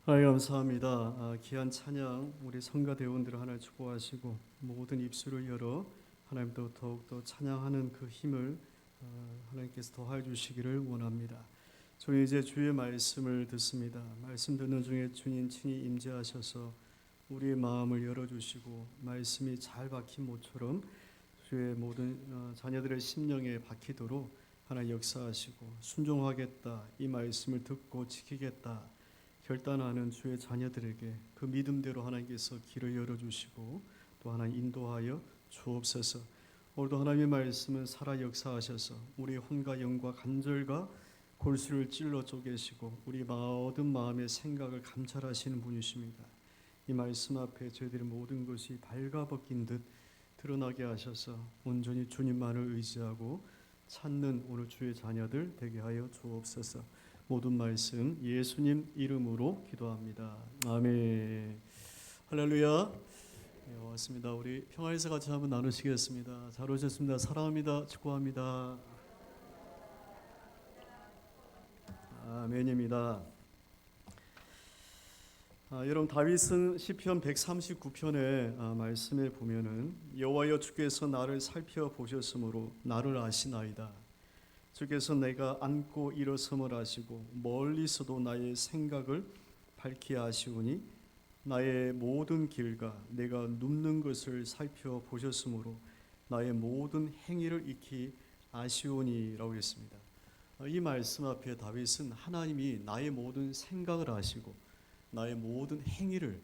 하나님 감사합니다. 귀한 찬양 우리 성가대원들 하나님 축복하시고 모든 입술을 열어 하나님도 더욱더 찬양하는 그 힘을 하나님께서 더하여 주시기를 원합니다. 저희 이제 주의 말씀을 듣습니다. 말씀 듣는 중에 주님 친히 임재하셔서 우리의 마음을 열어주시고 말씀이 잘 박힌 모처럼 주의 모든 자녀들의 심령에 박히도록 하나님 역사하시고 순종하겠다, 이 말씀을 듣고 지키겠다 결단하는 주의 자녀들에게 그 믿음대로 하나님께서 길을 열어주시고 또 하나님 인도하여 주옵소서. 오늘도 하나님의 말씀은 살아 역사하셔서 우리의 혼과 영과 간절과 골수를 찔러 쪼개시고 우리 모든 마음의 생각을 감찰하시는 분이십니다. 이 말씀 앞에 저희들의 모든 것이 발가벗긴 듯 드러나게 하셔서 온전히 주님만을 의지하고 찾는 오늘 주의 자녀들 되게 하여 주옵소서. 모든 말씀 예수님 이름으로 기도합니다. 아멘. 할렐루야. 네, 왔습니다. 우리 평화에서 같이 한번 나누시겠습니다. 잘 오셨습니다. 사랑합니다. 축복합니다. 아멘입니다. 여러분 다윗은 시편 139편의 말씀에 보면은 여호와여 주께서 나를 살펴보셨으므로 나를 아시나이다. 주께서 내가 앉고 일어섬을 아시고 멀리서도 나의 생각을 밝히 아시오니 나의 모든 길과 내가 눕는 것을 살펴보셨으므로 나의 모든 행위를 익히 아시오니라고 했습니다. 이 말씀 앞에 다윗은 하나님이 나의 모든 생각을 아시고 나의 모든 행위를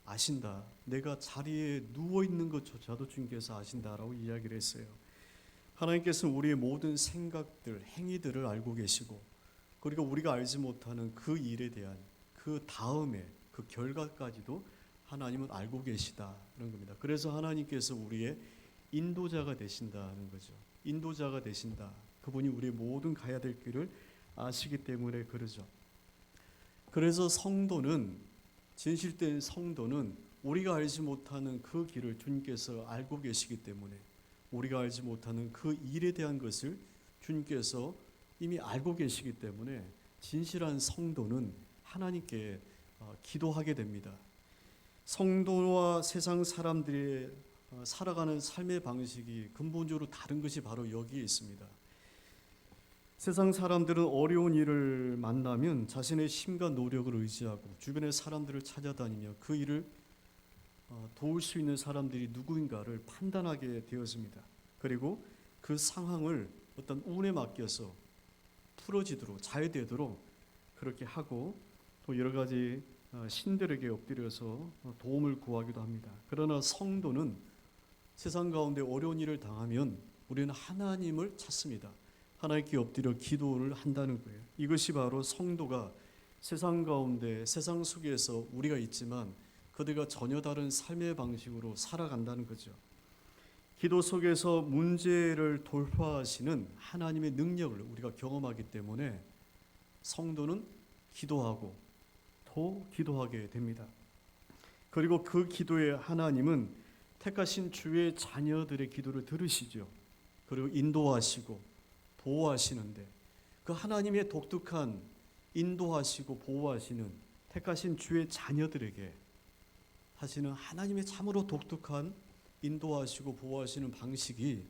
아신다. 내가 자리에 누워있는 것조차도 주님께서 아신다라고 이야기를 했어요. 하나님께서는 우리의 모든 생각들, 행위들을 알고 계시고 그리고 우리가 알지 못하는 그 일에 대한 그 다음에 그 결과까지도 하나님은 알고 계시다는 겁니다. 그래서 하나님께서 우리의 인도자가 되신다는 거죠. 인도자가 되신다. 그분이 우리의 모든 가야 될 길을 아시기 때문에 그러죠. 그래서 성도는, 진실된 성도는 우리가 알지 못하는 그 길을 주님께서 알고 계시기 때문에 우리가 알지 못하는 그 일에 대한 것을 주님께서 이미 알고 계시기 때문에 진실한 성도는 하나님께 기도하게 됩니다. 성도와 세상 사람들이 살아가는 삶의 방식이 근본적으로 다른 것이 바로 여기에 있습니다. 세상 사람들은 어려운 일을 만나면 자신의 힘과 노력을 의지하고 주변의 사람들을 찾아다니며 그 일을 도울 수 있는 사람들이 누구인가를 판단하게 되었습니다. 그리고 그 상황을 어떤 운에 맡겨서 풀어지도록 잘 되도록 그렇게 하고 또 여러 가지 신들에게 엎드려서 도움을 구하기도 합니다. 그러나 성도는 세상 가운데 어려운 일을 당하면 우리는 하나님을 찾습니다. 하나님께 엎드려 기도를 한다는 거예요. 이것이 바로 성도가 세상 가운데 세상 속에서 우리가 있지만 그들과 전혀 다른 삶의 방식으로 살아간다는 거죠. 기도 속에서 문제를 돌파하시는 하나님의 능력을 우리가 경험하기 때문에 성도는 기도하고 또 기도하게 됩니다. 그리고 그 기도에 하나님은 택하신 주의 자녀들의 기도를 들으시죠. 그리고 인도하시고 보호하시는데 그 하나님의 독특한 인도하시고 보호하시는 택하신 주의 자녀들에게 하시는 하나님의 참으로 독특한 인도하시고 보호하시는 방식이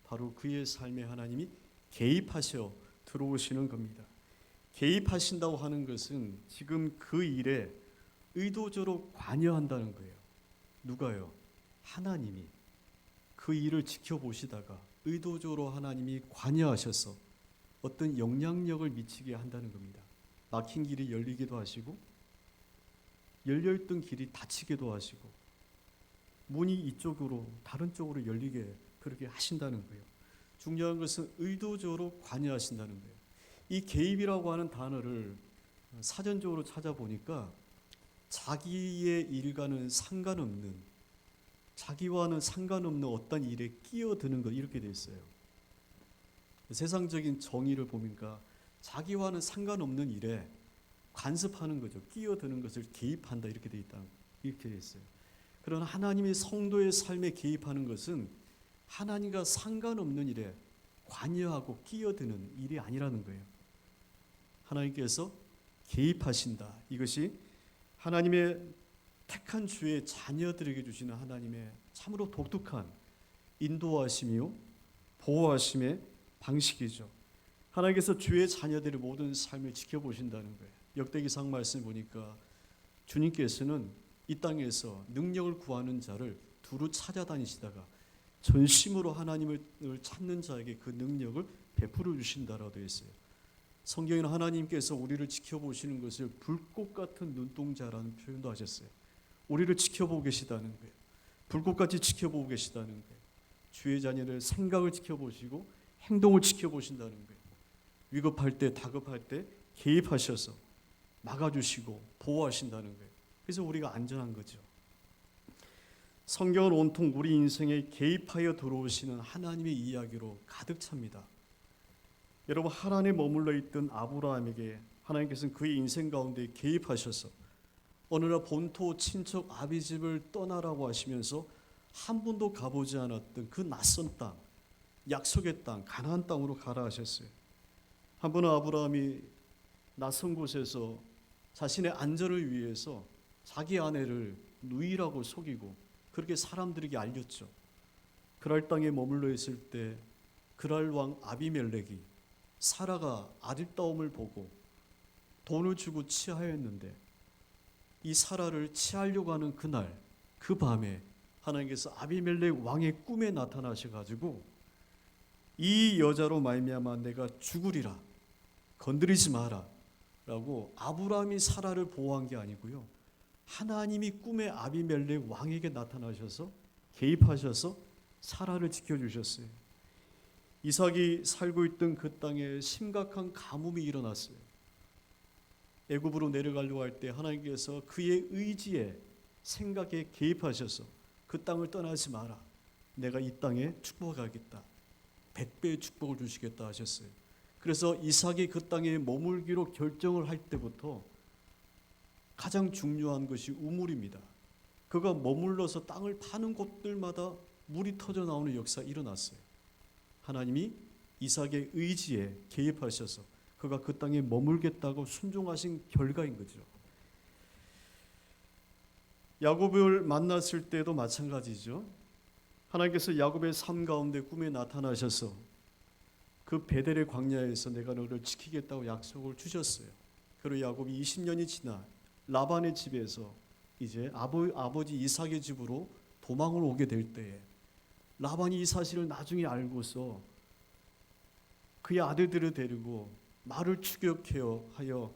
바로 그의 삶에 하나님이 개입하셔 들어오시는 겁니다. 개입하신다고 하는 것은 지금 그 일에 의도적으로 관여한다는 거예요. 누가요? 하나님이 그 일을 지켜보시다가 의도적으로 하나님이 관여하셔서 어떤 영향력을 미치게 한다는 겁니다. 막힌 길이 열리기도 하시고 열려있던 길이 닫히기도 하시고 문이 이쪽으로 다른 쪽으로 열리게 그렇게 하신다는 거예요. 중요한 것은 의도적으로 관여하신다는 거예요. 이 개입이라고 하는 단어를 사전적으로 찾아보니까 자기의 일과는 상관없는, 자기와는 상관없는 어떤 일에 끼어드는 것 이렇게 돼 있어요. 세상적인 정의를 보니까 자기와는 상관없는 일에 간섭하는 거죠. 끼어드는 것을 개입한다 이렇게 돼 있다. 이렇게 돼 있어요. 그러나 하나님이 성도의 삶에 개입하는 것은 하나님과 상관없는 일에 관여하고 끼어드는 일이 아니라는 거예요. 하나님께서 개입하신다. 이것이 하나님의 택한 주의 자녀들에게 주시는 하나님의 참으로 독특한 인도하심이요 보호하심의 방식이죠. 하나님께서 주의 자녀들의 모든 삶을 지켜보신다는 거예요. 역대기상 말씀 보니까 주님께서는 이 땅에서 능력을 구하는 자를 두루 찾아다니시다가 전심으로 하나님을 찾는 자에게 그 능력을 베풀어 주신다라고 되어 있어요. 성경에는 하나님께서 우리를 지켜보시는 것을 불꽃 같은 눈동자라는 표현도 하셨어요. 우리를 지켜보고 계시다는 거예요. 불꽃같이 지켜보고 계시다는 거예요. 주의 자녀들 생각을 지켜보시고 행동을 지켜보신다는 거예요. 위급할 때 다급할 때 개입하셔서 막아주시고 보호하신다는 거예요. 그래서 우리가 안전한 거죠. 성경은 온통 우리 인생에 개입하여 들어오시는 하나님의 이야기로 가득 찹니다. 여러분, 하란에 머물러 있던 아브라함에게 하나님께서는 그의 인생 가운데 개입하셔서 어느 날 본토 친척 아비 집을 떠나라고 하시면서 한 번도 가보지 않았던 그 낯선 땅, 약속의 땅, 가나안 땅으로 가라 하셨어요. 한 번은 아브라함이 낯선 곳에서 자신의 안전을 위해서 자기 아내를 누이라고 속이고 그렇게 사람들에게 알렸죠. 그랄 땅에 머물러 있을 때 그랄 왕 아비멜렉이 사라가 아들다움을 보고 돈을 주고 취하였는데 이 사라를 취하려고 하는 그날 그 밤에 하나님께서 아비멜렉 왕의 꿈에 나타나셔가지고 이 여자로 말미암아 내가 죽으리라 건드리지 마라 라고 아브라함이 사라를 보호한 게 아니고요, 하나님이 꿈에 아비멜렉 왕에게 나타나셔서 개입하셔서 사라를 지켜주셨어요. 이삭이 살고 있던 그 땅에 심각한 가뭄이 일어났어요. 애굽으로 내려가려고 할 때 하나님께서 그의 의지에 생각에 개입하셔서 그 땅을 떠나지 마라, 내가 이 땅에 축복하겠다, 100배의 축복을 주시겠다 하셨어요. 그래서 이삭이 그 땅에 머물기로 결정을 할 때부터 가장 중요한 것이 우물입니다. 그가 머물러서 땅을 파는 곳들마다 물이 터져 나오는 역사가 일어났어요. 하나님이 이삭의 의지에 개입하셔서 그가 그 땅에 머물겠다고 순종하신 결과인 거죠. 야곱을 만났을 때도 마찬가지죠. 하나님께서 야곱의 삶 가운데 꿈에 나타나셔서 그 베델의 광야에서 내가 너를 지키겠다고 약속을 주셨어요. 그리고 야곱이 20년이 지나 라반의 집에서 이제 아버지 이삭의 집으로 도망을 오게 될 때에 라반이 이 사실을 나중에 알고서 그의 아들들을 데리고 말을 추격하여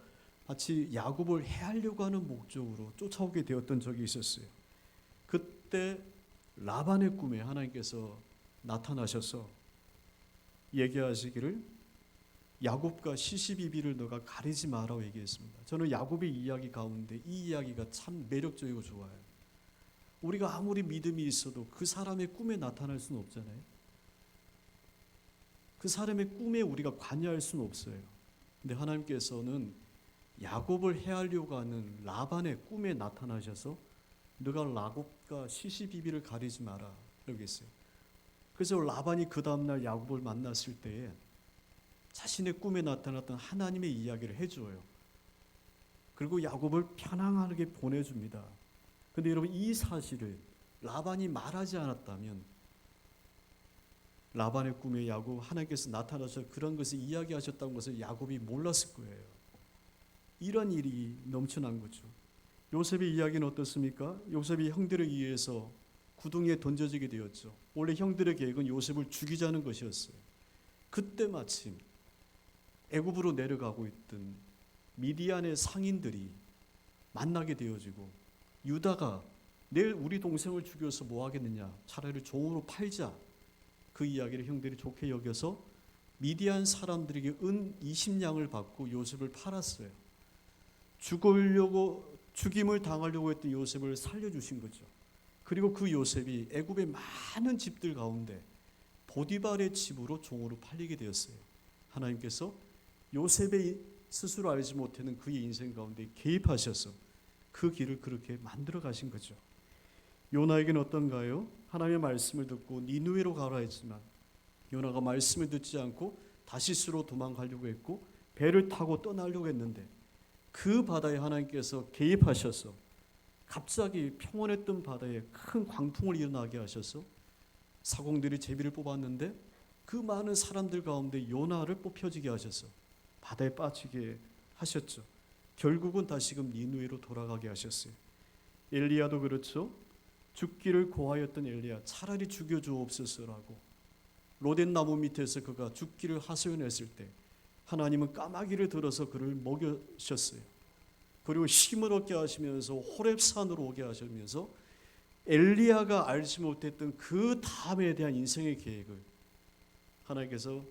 마치 야곱을 해하려고 하는 목적으로 쫓아오게 되었던 적이 있었어요. 그때 라반의 꿈에 하나님께서 나타나셔서 얘기하시기를 야곱과 시시비비를 너가 가리지 마라고 얘기했습니다. 저는 야곱의 이야기 가운데 이 이야기가 참 매력적이고 좋아요. 우리가 아무리 믿음이 있어도 그 사람의 꿈에 나타날 수는 없잖아요. 그 사람의 꿈에 우리가 관여할 수는 없어요. 근데 하나님께서는 야곱을 해하려고 하는 라반의 꿈에 나타나셔서 너가 야곱과 시시비비를 가리지 마라 이렇게 했어요. 그래서 라반이 그 다음날 야곱을 만났을 때에 자신의 꿈에 나타났던 하나님의 이야기를 해줘요. 그리고 야곱을 편안하게 보내줍니다. 그런데 여러분, 이 사실을 라반이 말하지 않았다면 라반의 꿈에 야곱 하나님께서 나타나셔서 그런 것을 이야기하셨다는 것을 야곱이 몰랐을 거예요. 이런 일이 넘쳐난 거죠. 요셉의 이야기는 어떻습니까? 요셉이 형들에 의해서 구덩이에 던져지게 되었죠. 원래 형들의 계획은 요셉을 죽이자는 것이었어요. 그때 마침 애굽으로 내려가고 있던 미디안의 상인들이 만나게 되어지고 유다가 내일 우리 동생을 죽여서 뭐 하겠느냐, 차라리 종으로 팔자, 그 이야기를 형들이 좋게 여겨서 미디안 사람들에게 은 20냥을 받고 요셉을 팔았어요. 죽임을 당하려고 했던 요셉을 살려주신 거죠. 그리고 그 요셉이 애굽의 많은 집들 가운데 보디발의 집으로 종으로 팔리게 되었어요. 하나님께서 요셉의 스스로 알지 못하는 그의 인생 가운데 개입하셔서 그 길을 그렇게 만들어 가신 거죠. 요나에게는 어떤가요? 하나님의 말씀을 듣고 니느웨로 가라 했지만 요나가 말씀을 듣지 않고 다시스로 도망가려고 했고 배를 타고 떠나려고 했는데 그 바다에 하나님께서 개입하셔서 갑자기 평온했던 바다에 큰 광풍을 일어나게 하셔서 사공들이 제비를 뽑았는데 그 많은 사람들 가운데 요나를 뽑혀지게 하셔서 바다에 빠지게 하셨죠. 결국은 다시금 니누에로 돌아가게 하셨어요. 엘리야도 그렇죠. 죽기를 고하였던 엘리야, 차라리 죽여주옵소서라고 로덴 나무 밑에서 그가 죽기를 하소연했을 때 하나님은 까마귀를 들어서 그를 먹이셨어요. 그리고 힘을 얻게 하시면서 호렙산으로 오게 하시면서 엘리야가 알지 못했던 그 다음에 대한 인생의 계획을 하나님께서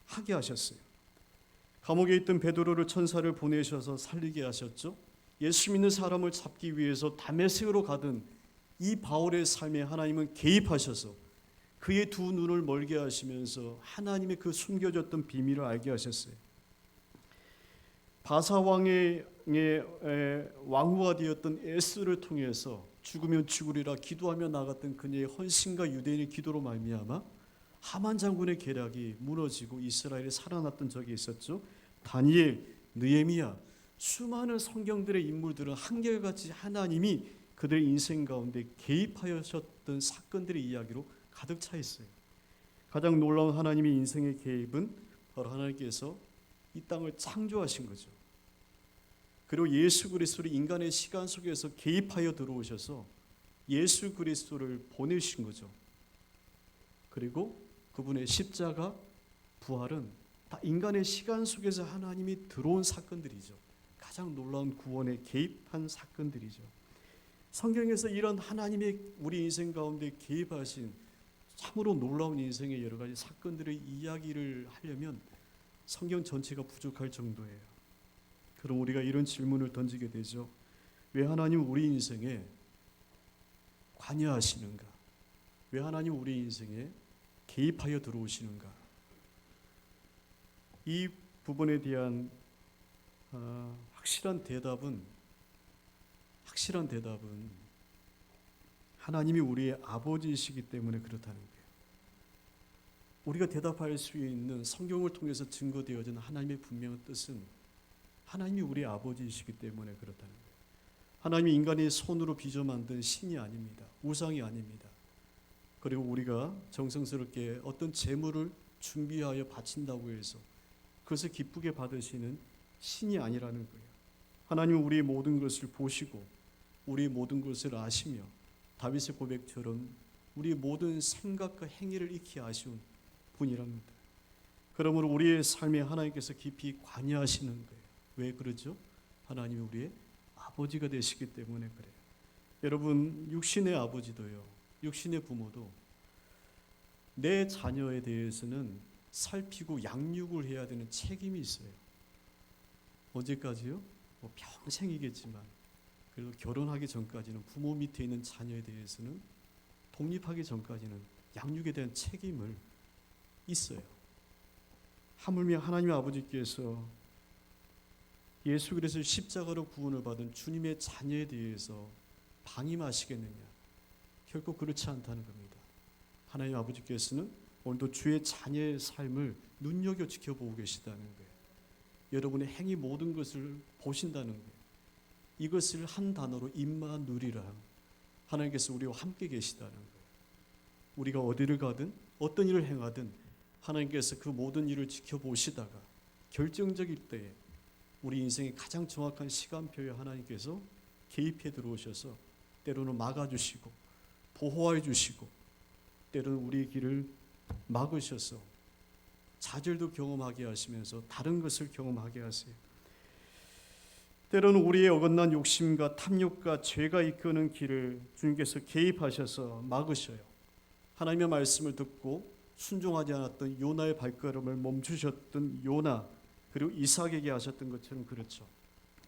하게 하셨어요. 감옥에 있던 베드로를 천사를 보내셔서 살리게 하셨죠. 예수 믿는 사람을 잡기 위해서 다메섹으로 가던 이 바울의 삶에 하나님은 개입하셔서 그의 두 눈을 멀게 하시면서 하나님의 그 숨겨졌던 비밀을 알게 하셨어요. 바사 왕의 왕후가 되었던 에스를 통해서 죽으면 죽으리라 기도하며 나갔던 그녀의 헌신과 유대인의 기도로 말미암아 하만 장군의 계략이 무너지고 이스라엘이 살아났던 적이 있었죠. 다니엘, 느헤미야, 수많은 성경들의 인물들은 한결같이 하나님이 그들의 인생 가운데 개입하셨던 사건들의 이야기로 가득 차 있어요. 가장 놀라운 하나님의 인생의 개입은 바로 하나님께서 이 땅을 창조하신 거죠. 그리고 예수 그리스도를 인간의 시간 속에서 개입하여 들어오셔서 예수 그리스도를 보내신 거죠. 그리고 그분의 십자가, 부활은 다 인간의 시간 속에서 하나님이 들어온 사건들이죠. 가장 놀라운 구원에 개입한 사건들이죠. 성경에서 이런 하나님의 우리 인생 가운데 개입하신 참으로 놀라운 인생의 여러 가지 사건들의 이야기를 하려면 성경 전체가 부족할 정도예요. 그럼 우리가 이런 질문을 던지게 되죠. 왜 하나님 우리 인생에 관여하시는가? 왜 하나님 우리 인생에 개입하여 들어오시는가? 이 부분에 대한 확실한 대답은 하나님이 우리의 아버지이시기 때문에 그렇다는 거예요. 우리가 대답할 수 있는 성경을 통해서 증거되어진 하나님의 분명한 뜻은 하나님이 우리의 아버지이시기 때문에 그렇다는 거예요. 하나님이 인간의 손으로 빚어 만든 신이 아닙니다. 우상이 아닙니다. 그리고 우리가 정성스럽게 어떤 재물을 준비하여 바친다고 해서 그것을 기쁘게 받으시는 신이 아니라는 거예요. 하나님은 우리의 모든 것을 보시고 우리의 모든 것을 아시며 다윗의 고백처럼 우리의 모든 생각과 행위를 익히 아시는 분이랍니다. 그러므로 우리의 삶에 하나님께서 깊이 관여하시는 거예요. 왜 그러죠? 하나님이 우리의 아버지가 되시기 때문에 그래요. 여러분, 육신의 아버지도요, 육신의 부모도 내 자녀에 대해서는 살피고 양육을 해야 되는 책임이 있어요. 언제까지요? 평생이겠지만 그래도 결혼하기 전까지는 부모 밑에 있는 자녀에 대해서는 독립하기 전까지는 양육에 대한 책임을 있어요. 하물며 하나님 아버지께서 예수 그리스도의 십자가로 구원을 받은 주님의 자녀에 대해서 방임하시겠느냐? 결코 그렇지 않다는 겁니다. 하나님 아버지께서는 오늘도 주의 자녀의 삶을 눈여겨 지켜보고 계시다는 거예요. 여러분의 행위 모든 것을 보신다는 거예요. 이것을 한 단어로 임마누리라. 하나님께서 우리와 함께 계시다는 거예요. 우리가 어디를 가든 어떤 일을 행하든 하나님께서 그 모든 일을 지켜보시다가 결정적일 때에 우리 인생의 가장 정확한 시간표에 하나님께서 개입해 들어오셔서 때로는 막아주시고 보호해 주시고 때로는 우리의 길을 막으셔서 좌절도 경험하게 하시면서 다른 것을 경험하게 하세요. 때로는 우리의 어긋난 욕심과 탐욕과 죄가 이끄는 길을 주님께서 개입하셔서 막으셔요. 하나님의 말씀을 듣고 순종하지 않았던 요나의 발걸음을 멈추셨던 요나, 그리고 이삭에게 하셨던 것처럼 그렇죠.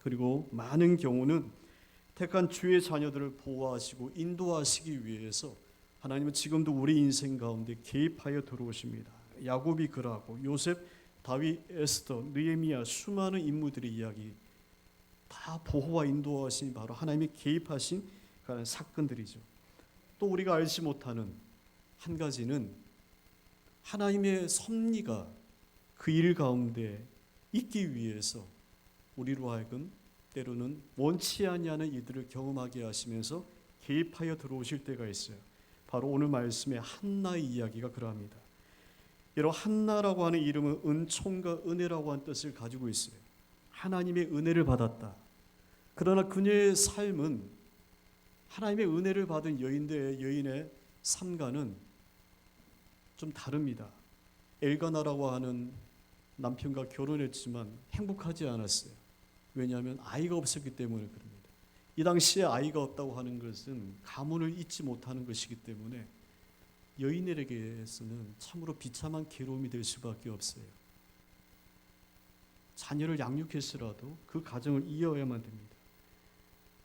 그리고 많은 경우는 택한 주의 자녀들을 보호하시고 인도하시기 위해서 하나님은 지금도 우리 인생 가운데 개입하여 들어오십니다. 야곱이 그러하고 요셉, 다윗, 에스더, 느헤미야 수많은 인물들의 이야기 다 보호와 인도하신 바로 하나님이 개입하신 그런 사건들이죠. 또 우리가 알지 못하는 한 가지는 하나님의 섭리가 그 일 가운데 있기 위해서 우리로 하여금 때로는 원치 아니하는 이들을 경험하게 하시면서 개입하여 들어오실 때가 있어요. 바로 오늘 말씀의 한나의 이야기가 그러합니다. 여러분, 한나라고 하는 이름은 은총과 은혜라고 하는 뜻을 가지고 있어요. 하나님의 은혜를 받았다. 그러나 그녀의 삶은 하나님의 은혜를 받은 여인의 삶과는 좀 다릅니다. 엘가나라고 하는 남편과 결혼했지만 행복하지 않았어요. 왜냐하면 아이가 없었기 때문에 그럽니다. 이 당시에 아이가 없다고 하는 것은 가문을 잇지 못하는 것이기 때문에 여인에게서는 참으로 비참한 괴로움이 될 수밖에 없어요. 자녀를 양육했으라도 그 가정을 이어야만 됩니다.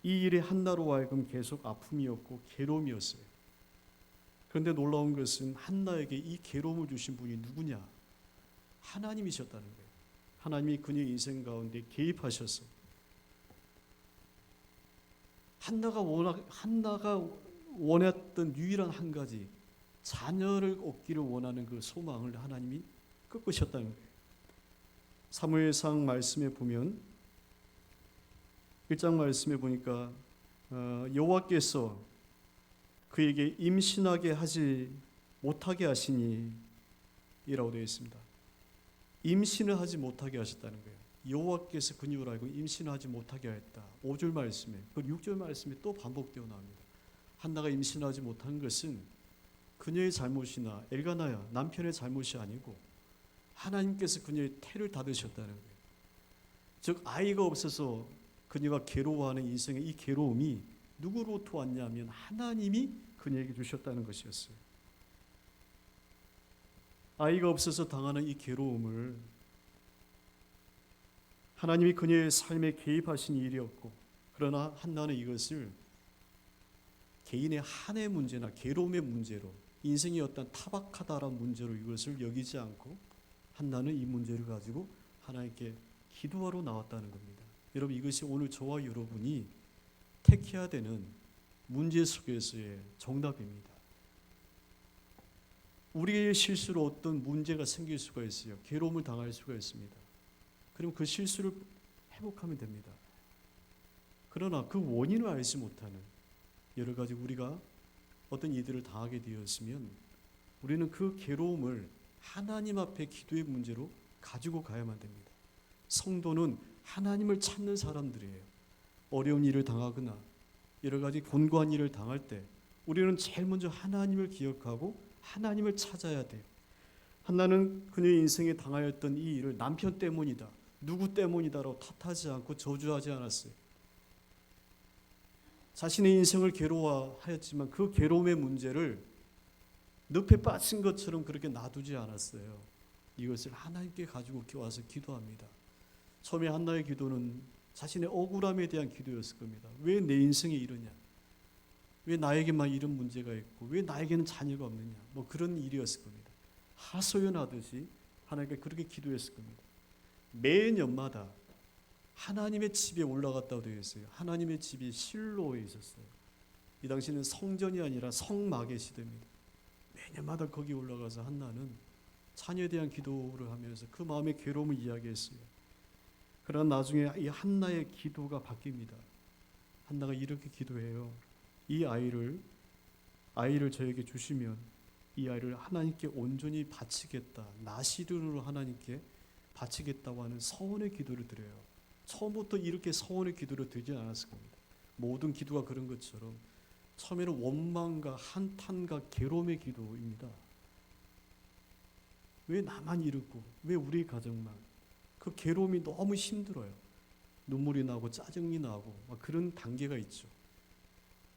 이 일이 한나로 하여금 계속 아픔이었고 괴로움이었어요. 그런데 놀라운 것은 한나에게 이 괴로움을 주신 분이 누구냐? 하나님이셨다는 거예요. 하나님이 그녀의 인생 가운데 개입하셔서 한나가 원했던 유일한 한 가지, 자녀를 얻기를 원하는 그 소망을 하나님이 꺾으셨다는 거예요. 사무엘상 말씀에 보면 1장 말씀에 보니까 여호와께서 그에게 임신하게 하지 못하게 하시니 이라고 되어 있습니다. 임신을 하지 못하게 하셨다는 거예요. 여호와께서 그녀를 알고 임신하지 못하게 하였다. 5절 말씀에, 그 6절 말씀에 또 반복되어 나옵니다. 한나가 임신하지 못한 것은 그녀의 잘못이나 엘가나야 남편의 잘못이 아니고 하나님께서 그녀의 태를 닫으셨다는 거예요. 즉 아이가 없어서 그녀가 괴로워하는 인생의 이 괴로움이 누구로부터 왔냐면 하나님이 그녀에게 주셨다는 것이었어요. 아이가 없어서 당하는 이 괴로움을 하나님이 그녀의 삶에 개입하신 일이었고, 그러나 한나는 이것을 개인의 한의 문제나 괴로움의 문제로, 인생이 어떤 타박하다라는 문제로 이것을 여기지 않고 한나는 이 문제를 가지고 하나님께 기도하러 나왔다는 겁니다. 여러분, 이것이 오늘 저와 여러분이 택해야 되는 문제 속에서의 정답입니다. 우리의 실수로 어떤 문제가 생길 수가 있어요. 괴로움을 당할 수가 있습니다. 그럼 그 실수를 회복하면 됩니다. 그러나 그 원인을 알지 못하는 여러 가지 우리가 어떤 이들을 당하게 되었으면 우리는 그 괴로움을 하나님 앞에 기도의 문제로 가지고 가야만 됩니다. 성도는 하나님을 찾는 사람들이에요. 어려운 일을 당하거나 여러 가지 곤고한 일을 당할 때 우리는 제일 먼저 하나님을 기억하고 하나님을 찾아야 돼요. 한나는 그녀의 인생에 당하였던 이 일을 남편 때문이다, 누구 때문이다라고 탓하지 않고 저주하지 않았어요. 자신의 인생을 괴로워하였지만 그 괴로움의 문제를 늪에 빠진 것처럼 그렇게 놔두지 않았어요. 이것을 하나님께 가지고 와서 기도합니다. 처음에 한나의 기도는 자신의 억울함에 대한 기도였을 겁니다. 왜 내 인생이 이러냐? 왜 나에게만 이런 문제가 있고 왜 나에게는 자녀가 없느냐? 뭐 그런 일이었을 겁니다. 하소연하듯이 하나님께 그렇게 기도했을 겁니다. 매년마다 하나님의 집에 올라갔다고 되어 있어요. 하나님의 집이 실로에 있었어요. 이 당시는 성전이 아니라 성막의 시대입니다. 매년마다 거기 올라가서 한나는 자녀에 대한 기도를 하면서 그 마음의 괴로움을 이야기했어요. 그러나 나중에 이 한나의 기도가 바뀝니다. 한나가 이렇게 기도해요. 이 아이를 저에게 주시면 이 아이를 하나님께 온전히 바치겠다. 나시른으로 하나님께 바치겠다고 하는 서원의 기도를 드려요. 처음부터 이렇게 서원의 기도를 드리지 않았을 겁니다. 모든 기도가 그런 것처럼 처음에는 원망과 한탄과 괴로움의 기도입니다. 왜 나만 이렇고 왜 우리 가정만, 그 괴로움이 너무 힘들어요. 눈물이 나고 짜증이 나고 막 그런 단계가 있죠.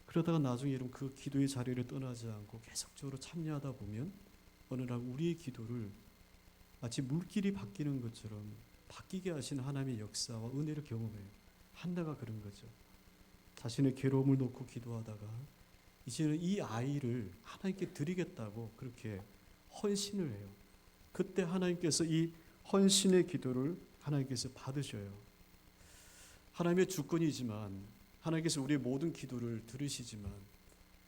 그러다가 나중에 여러분 그 기도의 자리를 떠나지 않고 계속적으로 참여하다 보면 어느 날 우리의 기도를 마치 물길이 바뀌는 것처럼 바뀌게 하시는 하나님의 역사와 은혜를 경험해요. 한나가 그런 거죠. 자신의 괴로움을 놓고 기도하다가 이제는 이 아이를 하나님께 드리겠다고 그렇게 헌신을 해요. 그때 하나님께서 이 헌신의 기도를 하나님께서 받으셔요. 하나님의 주권이지만 하나님께서 우리의 모든 기도를 들으시지만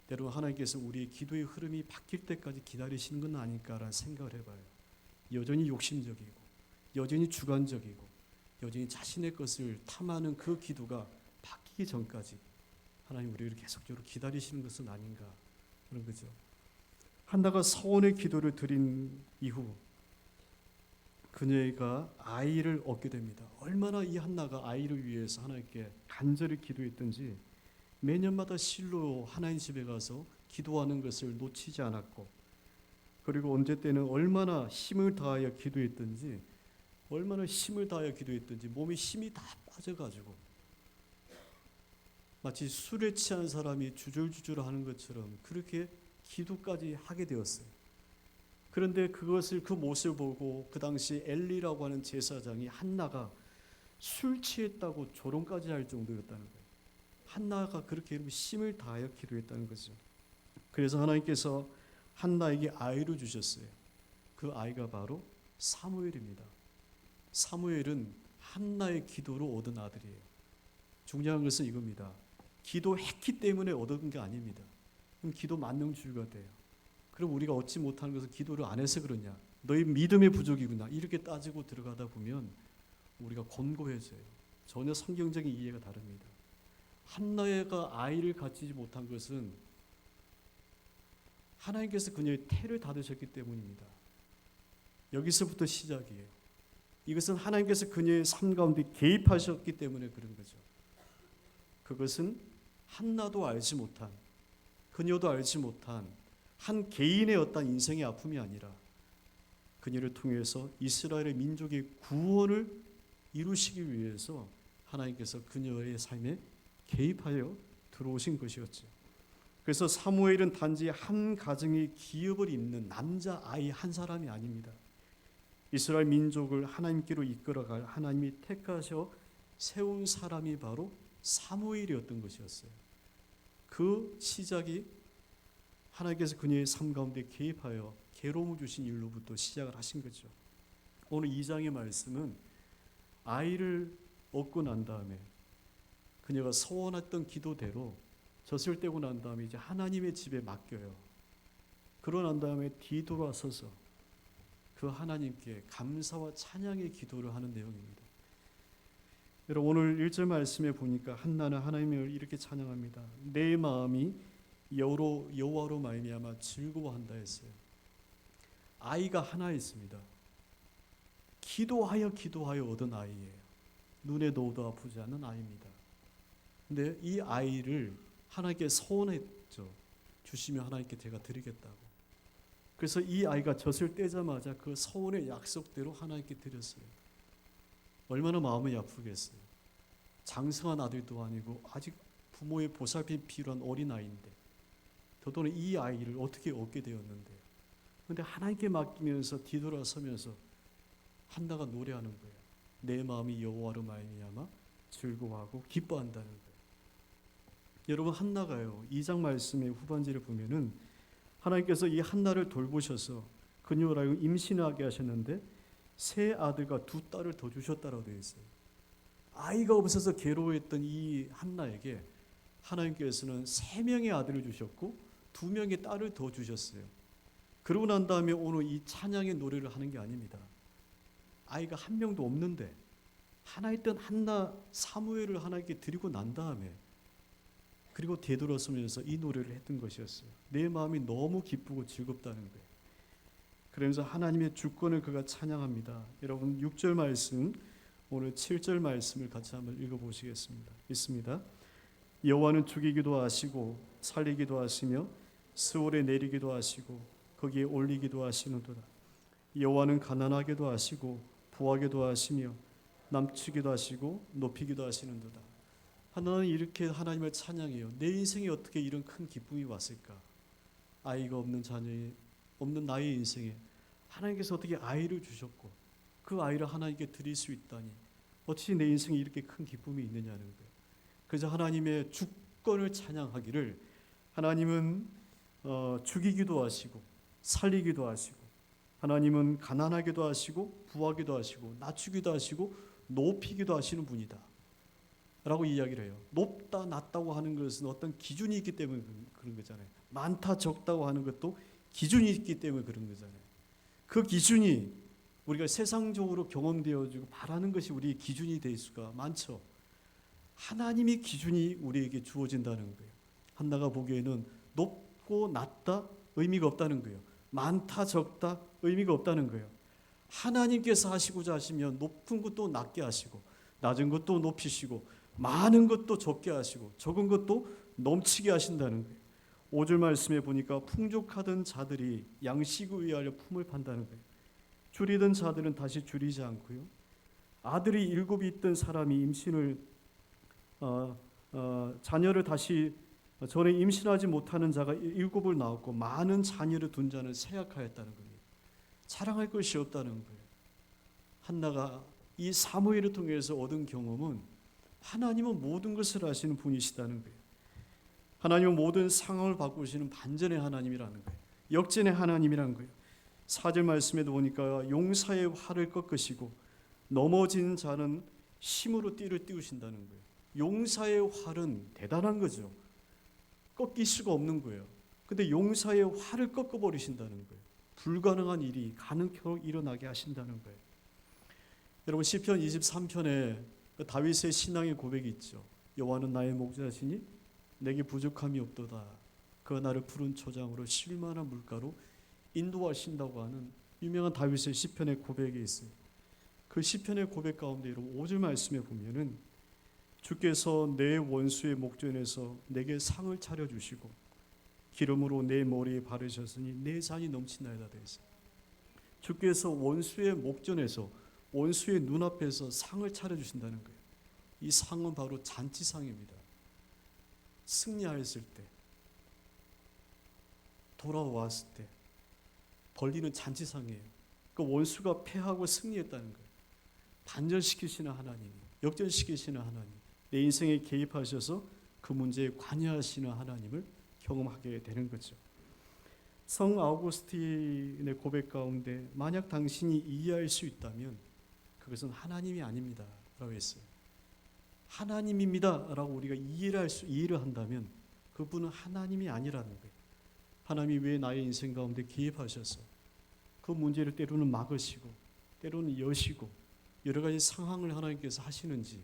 때로 하나님께서 우리의 기도의 흐름이 바뀔 때까지 기다리시는 건 아닐까라는 생각을 해봐요. 여전히 욕심적이고 여전히 주관적이고 여전히 자신의 것을 탐하는 그 기도가 바뀌기 전까지 하나님 우리를 계속적으로 기다리시는 것은 아닌가 그런 거죠. 한나가 서원의 기도를 드린 이후 그녀가 아이를 얻게 됩니다. 얼마나 이 한나가 아이를 위해서 하나님께 간절히 기도했던지 매년마다 실로 하나님 집에 가서 기도하는 것을 놓치지 않았고, 그리고 언제 때는 얼마나 힘을 다하여 기도했던지 몸에 힘이 다 빠져가지고 마치 술에 취한 사람이 주절주절 하는 것처럼 그렇게 기도까지 하게 되었어요. 그런데 그 모습을 보고 그 당시 엘리라고 하는 제사장이 한나가 술 취했다고 조롱까지 할 정도였다는 거예요. 한나가 그렇게 힘을 다하여 기도했다는 거죠. 그래서 하나님께서 한나에게 아이를 주셨어요. 그 아이가 바로 사무엘입니다. 사무엘은 한나의 기도로 얻은 아들이에요. 중요한 것은 이겁니다. 기도했기 때문에 얻은 게 아닙니다. 그럼 기도 만능주의가 돼요. 그럼 우리가 얻지 못하는 것은 기도를 안 해서 그러냐, 너희 믿음의 부족이구나, 이렇게 따지고 들어가다 보면 우리가 곤고해져요. 전혀 성경적인 이해가 다릅니다. 한나가 아이를 갖지 못한 것은 하나님께서 그녀의 태를 닫으셨기 때문입니다. 여기서부터 시작이에요. 이것은 하나님께서 그녀의 삶 가운데 개입하셨기 때문에 그런 거죠. 그것은 한나도 알지 못한, 그녀도 알지 못한 한 개인의 어떤 인생의 아픔이 아니라 그녀를 통해서 이스라엘의 민족의 구원을 이루시기 위해서 하나님께서 그녀의 삶에 개입하여 들어오신 것이었죠. 그래서 사무엘은 단지 한 가정의 기업을 잇는 남자 아이 한 사람이 아닙니다. 이스라엘 민족을 하나님께로 이끌어갈 하나님이 택하셔 세운 사람이 바로 사무엘이었던 것이었어요. 그 시작이 하나님께서 그녀의 삶 가운데 개입하여 괴로움을 주신 일로부터 시작을 하신 거죠. 오늘 2장의 말씀은 아이를 얻고 난 다음에 그녀가 소원했던 기도대로 젖을 떼고 난 다음에 이제 하나님의 집에 맡겨요. 그러고 난 다음에 뒤돌아서서 그 하나님께 감사와 찬양의 기도를 하는 내용입니다. 여러분, 오늘 1절 말씀에 보니까 한나는 하나님을 이렇게 찬양합니다. 내 마음이 여호와로 말미암아 즐거워한다 했어요. 아이가 하나 있습니다. 기도하여 얻은 아이예요. 눈에 넣어도 아프지 않는 아이입니다. 근데 이 아이를 하나님께 소원했죠. 주시면 하나님께 제가 드리겠다고. 그래서 이 아이가 젖을 떼자마자 그 소원의 약속대로 하나님께 드렸어요. 얼마나 마음이 아프겠어요. 장성한 아들도 아니고 아직 부모의 보살핌이 필요한 어린아이인데, 더더는 이 아이를 어떻게 얻게 되었는데, 그런데 하나님께 맡기면서 뒤돌아서면서 한나가 노래하는 거예요. 내 마음이 여호와로 말미암아 즐거워하고 기뻐한다는 거예요. 여러분, 한나가요, 2장 말씀의 후반절을 보면은 하나님께서 이 한나를 돌보셔서 그녀를 하여금 임신하게 하셨는데 세 아들과 두 딸을 더 주셨다라고 되어 있어요. 아이가 없어서 괴로워했던 이 한나에게 하나님께서는 3명의 아들을 주셨고 2명의 딸을 더 주셨어요. 그러고 난 다음에 오늘 이 찬양의 노래를 하는 게 아닙니다. 아이가 한 명도 없는데 하나 있던 한나 사무엘을 하나님께 드리고 난 다음에 그리고 되돌아서면서 이 노래를 했던 것이었어요. 내 마음이 너무 기쁘고 즐겁다는 거예요. 그러면서 하나님의 주권을 그가 찬양합니다. 여러분, 6절 말씀, 오늘 7절 말씀을 같이 한번 읽어보시겠습니다. 있습니다. 여호와는 죽이기도 하시고 살리기도 하시며 스올에 내리기도 하시고 거기에 올리기도 하시는도다. 여호와는 가난하게도 하시고 부하게도 하시며 남치기도 하시고 높이기도 하시는도다. 하나는 이렇게 하나님을 찬양해요. 내 인생에 어떻게 이런 큰 기쁨이 왔을까? 아이가 없는 자녀의 없는 나의 인생에 하나님께서 어떻게 아이를 주셨고 그 아이를 하나님께 드릴 수 있다니 어찌 내 인생에 이렇게 큰 기쁨이 있느냐는 거예요. 그래서 하나님의 주권을 찬양하기를, 하나님은 죽이기도 하시고 살리기도 하시고, 하나님은 가난하게도 하시고 부하기도 하시고 낮추기도 하시고 높이기도 하시는 분이다 라고 이야기를 해요. 높다 낮다고 하는 것은 어떤 기준이 있기 때문에 그런 거잖아요. 많다 적다고 하는 것도 기준이 있기 때문에 그런 거잖아요. 그 기준이 우리가 세상적으로 경험되어지고 바라는 것이 우리의 기준이 될 수가 많죠. 하나님의 기준이 우리에게 주어진다는 거예요. 한나가 보기에는 높고 낮다 의미가 없다는 거예요. 많다 적다 의미가 없다는 거예요. 하나님께서 하시고자 하시면 높은 것도 낮게 하시고 낮은 것도 높이시고 많은 것도 적게 하시고 적은 것도 넘치게 하신다는 거예요. 5절 말씀에 보니까 풍족하던 자들이 양식에 의하여 품을 판다는 거예요. 줄이던 자들은 다시 줄이지 않고요. 아들이 7이 있던 사람이 임신을 자녀를 다시 전에 임신하지 못하는 자가 7을 낳았고 많은 자녀를 둔 자는 쇠약하였다는 겁니다. 자랑할 것이 없다는 거예요. 한나가 이 사무엘을 통해서 얻은 경험은 하나님은 모든 것을 아시는 분이시다는 거예요. 하나님은 모든 상황을 바꾸시는 반전의 하나님이라는 거예요. 역전의 하나님이라는 거예요. 4절 말씀에도 보니까 용사의 활을 꺾으시고 넘어진 자는 힘으로 띠를 띄우신다는 거예요. 용사의 활은 대단한 거죠. 꺾일 수가 없는 거예요. 근데 용사의 활을 꺾어버리신다는 거예요. 불가능한 일이 가능케 일어나게 하신다는 거예요. 여러분 시편 23편에 다윗의 신앙의 고백이 있죠. 여호와는 나의 목자시니 내게 부족함이 없도다. 그가 나를 푸른 초장으로 쉴만한 물가로 인도하신다고 하는 유명한 다윗의 시편의 고백이 있어요. 그 시편의 고백 가운데 여러분 5절 말씀에 보면은 주께서 내 원수의 목전에서 내게 상을 차려주시고 기름으로 내 머리에 바르셨으니 내 잔이 넘치나이다 되어 있어요. 주께서 원수의 목전에서 원수의 눈앞에서 상을 차려주신다는 거예요. 이 상은 바로 잔치상입니다. 승리하였을 때, 돌아왔을 때 벌리는 잔치상이에요. 그 원수가 패하고 승리했다는 거예요. 반전시키시는 하나님, 역전시키시는 하나님, 내 인생에 개입하셔서 그 문제에 관여하시는 하나님을 경험하게 되는 거죠. 성 아우구스틴의 고백 가운데 만약 당신이 이해할 수 있다면 그것은 하나님이 아닙니다 라고 했어요. 하나님입니다 라고 우리가 이해를 한다면 그분은 하나님이 아니라는 거예요. 하나님이 왜 나의 인생 가운데 개입하셔서 그 문제를 때로는 막으시고 때로는 여시고 여러 가지 상황을 하나님께서 하시는지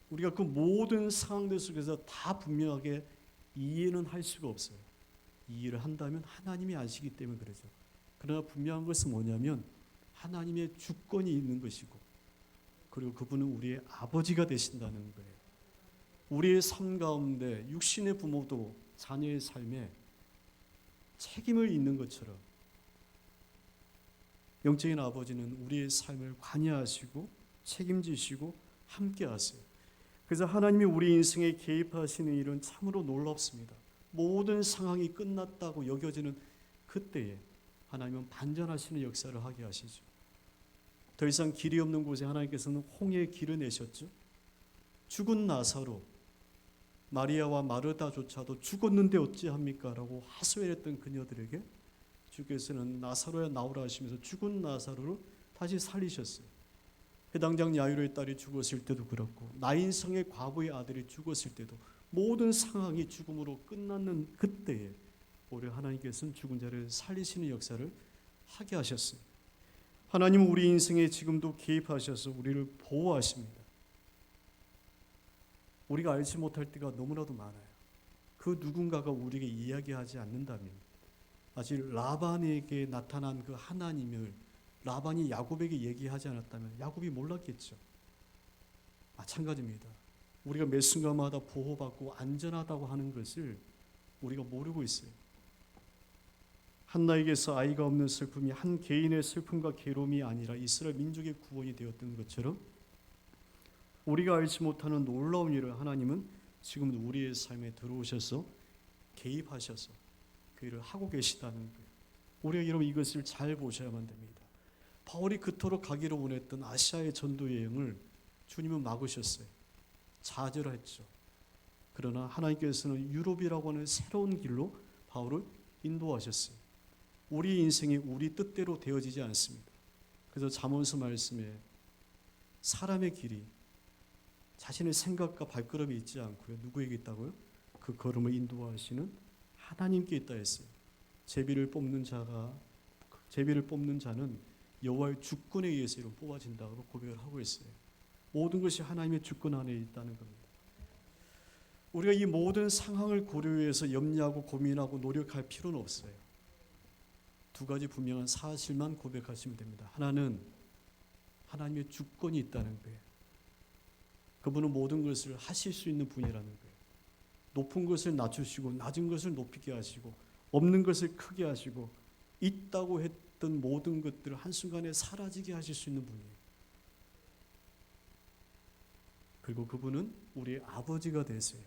우리가 그 모든 상황들 속에서 다 분명하게 이해는 할 수가 없어요. 이해를 한다면 하나님이 아시기 때문에 그러죠. 그러나 분명한 것은 뭐냐면 하나님의 주권이 있는 것이고 그리고 그분은 우리의 아버지가 되신다는 거예요. 우리의 삶 가운데 육신의 부모도 자녀의 삶에 책임을 있는 것처럼 영적인 아버지는 우리의 삶을 관여하시고 책임지시고 함께 하세요. 그래서 하나님이 우리 인생에 개입하시는 일은 참으로 놀랍습니다. 모든 상황이 끝났다고 여겨지는 그때에 하나님은 반전하시는 역사를 하게 하시죠. 더 이상 길이 없는 곳에 하나님께서는 홍해의 길을 내셨죠. 죽은 나사로 마리아와 마르다조차도 죽었는데 어찌합니까? 라고 하소연했던 그녀들에게 주께서는 나사로야 나오라 하시면서 죽은 나사로를 다시 살리셨어요. 해당장 야이로의 딸이 죽었을 때도 그렇고 나인성의 과부의 아들이 죽었을 때도 모든 상황이 죽음으로 끝났는 그때에 오히려 하나님께서는 죽은 자를 살리시는 역사를 하게 하셨어요. 하나님은 우리 인생에 지금도 개입하셔서 우리를 보호하십니다. 우리가 알지 못할 때가 너무나도 많아요. 그 누군가가 우리에게 이야기하지 않는다면 아직 라반에게 나타난 그 하나님을 라반이 야곱에게 얘기하지 않았다면 야곱이 몰랐겠죠. 마찬가지입니다. 우리가 매 순간마다 보호받고 안전하다고 하는 것을 우리가 모르고 있어요. 한나에게서 아이가 없는 슬픔이 한 개인의 슬픔과 괴로움이 아니라 이스라엘 민족의 구원이 되었던 것처럼 우리가 알지 못하는 놀라운 일을 하나님은 지금도 우리의 삶에 들어오셔서 개입하셔서 그 일을 하고 계시다는 거예요. 우리가 여러분 이것을 잘 보셔야만 됩니다. 바울이 그토록 가기를 원했던 아시아의 전도 여행을 주님은 막으셨어요. 좌절했죠. 그러나 하나님께서는 유럽이라고 하는 새로운 길로 바울을 인도하셨어요. 우리 인생이 우리 뜻대로 되어지지 않습니다. 그래서 잠언서 말씀에 사람의 길이 자신의 생각과 발걸음이 있지 않고요. 누구에게 있다고요? 그 걸음을 인도하시는 하나님께 있다 했어요. 제비를 뽑는 자는 여호와의 주권에 의해서 이런 뽑아진다고 고백을 하고 있어요. 모든 것이 하나님의 주권 안에 있다는 겁니다. 우리가 이 모든 상황을 고려해서 염려하고 고민하고 노력할 필요는 없어요. 두 가지 분명한 사실만 고백하시면 됩니다. 하나는 하나님의 주권이 있다는 거예요. 그분은 모든 것을 하실 수 있는 분이라는 거예요. 높은 것을 낮추시고 낮은 것을 높이게 하시고 없는 것을 크게 하시고 있다고 했던 모든 것들을 한순간에 사라지게 하실 수 있는 분이에요. 그리고 그분은 우리의 아버지가 되세요.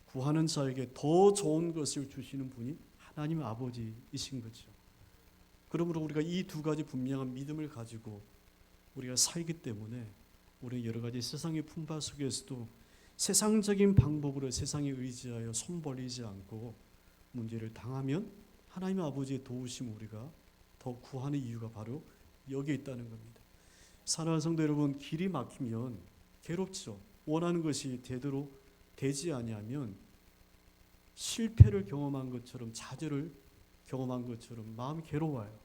구하는 자에게 더 좋은 것을 주시는 분이 하나님 아버지이신 거죠. 그러므로 우리가 이 두 가지 분명한 믿음을 가지고 우리가 살기 때문에 우리는 여러 가지 세상의 풍파 속에서도 세상적인 방법으로 세상에 의지하여 손 벌리지 않고 문제를 당하면 하나님 아버지의 도우심 우리가 더 구하는 이유가 바로 여기에 있다는 겁니다. 사랑하는 성도 여러분, 길이 막히면 괴롭죠. 원하는 것이 제대로 되지 아니하면 실패를 경험한 것처럼 좌절을 경험한 것처럼 마음이 괴로워요.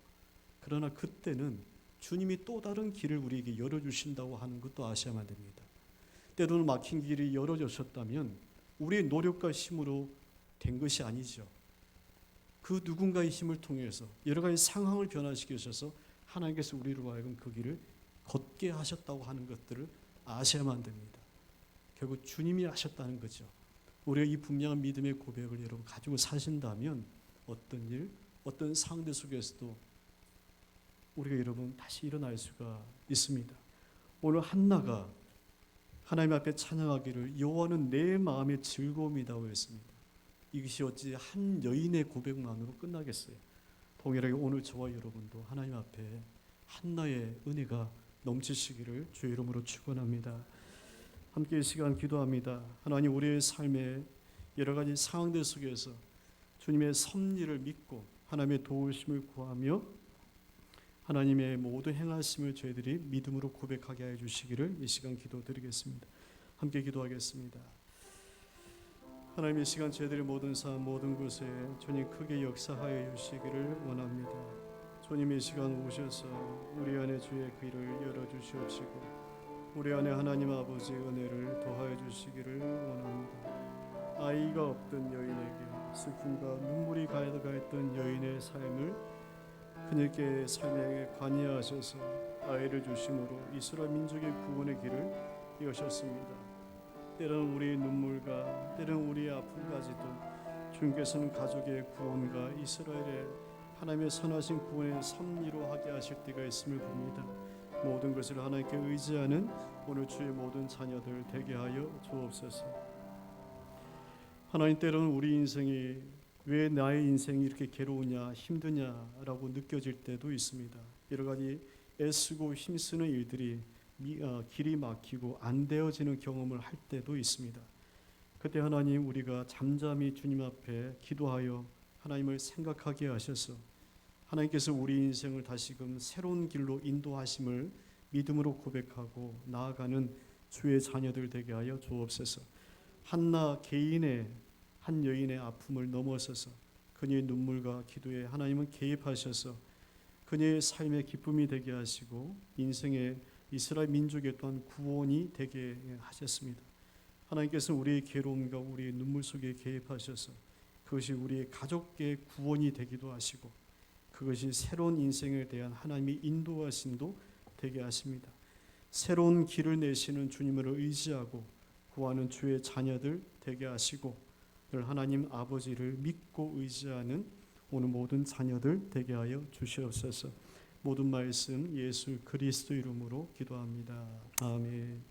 그러나 그때는 주님이 또 다른 길을 우리에게 열어주신다고 하는 것도 아셔야만 됩니다. 때로는 막힌 길이 열어졌다면 우리의 노력과 힘으로 된 것이 아니죠. 그 누군가의 힘을 통해서 여러 가지 상황을 변화시키셔서 하나님께서 우리로 하여금 그 길을 걷게 하셨다고 하는 것들을 아셔야만 됩니다. 결국 주님이 하셨다는 거죠. 우리가 이 분명한 믿음의 고백을 여러분 가지고 사신다면 어떤 일, 어떤 상황들 속에서도 우리가 여러분 다시 일어날 수가 있습니다. 오늘 한나가 하나님 앞에 찬양하기를 여호와는 내 마음의 즐거움이라고 했습니다. 이것이 어찌 한 여인의 고백만으로 끝나겠어요. 동일하게 오늘 저와 여러분도 하나님 앞에 한나의 은혜가 넘치시기를 주의 이름으로 축원합니다. 함께 이 시간 기도합니다. 하나님, 우리의 삶의 여러 가지 상황들 속에서 주님의 섭리를 믿고 하나님의 도우심을 구하며 하나님의 모든 행하심을 저희들이 믿음으로 고백하게 해 주시기를 이 시간 기도드리겠습니다. 함께 기도하겠습니다. 하나님, 이 시간 저희들의 모든 삶 모든 곳에 주님 크게 역사하여 주시기를 원합니다. 주님, 이 시간 오셔서 우리 안에 주의 길을 열어주시옵시고 우리 안에 하나님 아버지의 은혜를 더하여 주시기를 원합니다. 아이가 없던 여인에게 슬픔과 눈물이 가득했던 여인의 삶을 그녀에게 삶에 관여하셔서 아이를 주심으로 이스라엘 민족의 구원의 길을 여셨습니다. 때로는 우리의 눈물과 때로는 우리의 아픔까지도 주님께서는 가족의 구원과 이스라엘의 하나님의 선하신 구원의 섭리로 하게 하실 때가 있음을 봅니다. 모든 것을 하나님께 의지하는 오늘 주의 모든 자녀들 되게 하여 주옵소서. 하나님, 때로는 우리 인생이 왜 나의 인생이 이렇게 괴로우냐 힘드냐라고 느껴질 때도 있습니다. 여러 가지 애쓰고 힘쓰는 일들이 길이 막히고 안 되어지는 경험을 할 때도 있습니다. 그때 하나님, 우리가 잠잠히 주님 앞에 기도하여 하나님을 생각하게 하셔서 하나님께서 우리 인생을 다시금 새로운 길로 인도하심을 믿음으로 고백하고 나아가는 주의 자녀들 되게 하여 주옵소서. 한나 개인의 한 여인의 아픔을 넘어서서 그녀의 눈물과 기도에 하나님은 개입하셔서 그녀의 삶의 기쁨이 되게 하시고 인생의 이스라엘 민족의 또한 구원이 되게 하셨습니다. 하나님께서 우리의 괴로움과 우리의 눈물 속에 개입하셔서 그것이 우리의 가족의 구원이 되기도 하시고 그것이 새로운 인생에 대한 하나님의 인도하심도 되게 하십니다. 새로운 길을 내시는 주님을 의지하고 구하는 주의 자녀들 되게 하시고 늘 하나님 아버지를 믿고 의지하는 오늘 모든 자녀들 되게 하여 주시옵소서. 모든 말씀 예수 그리스도 이름으로 기도합니다. 아멘.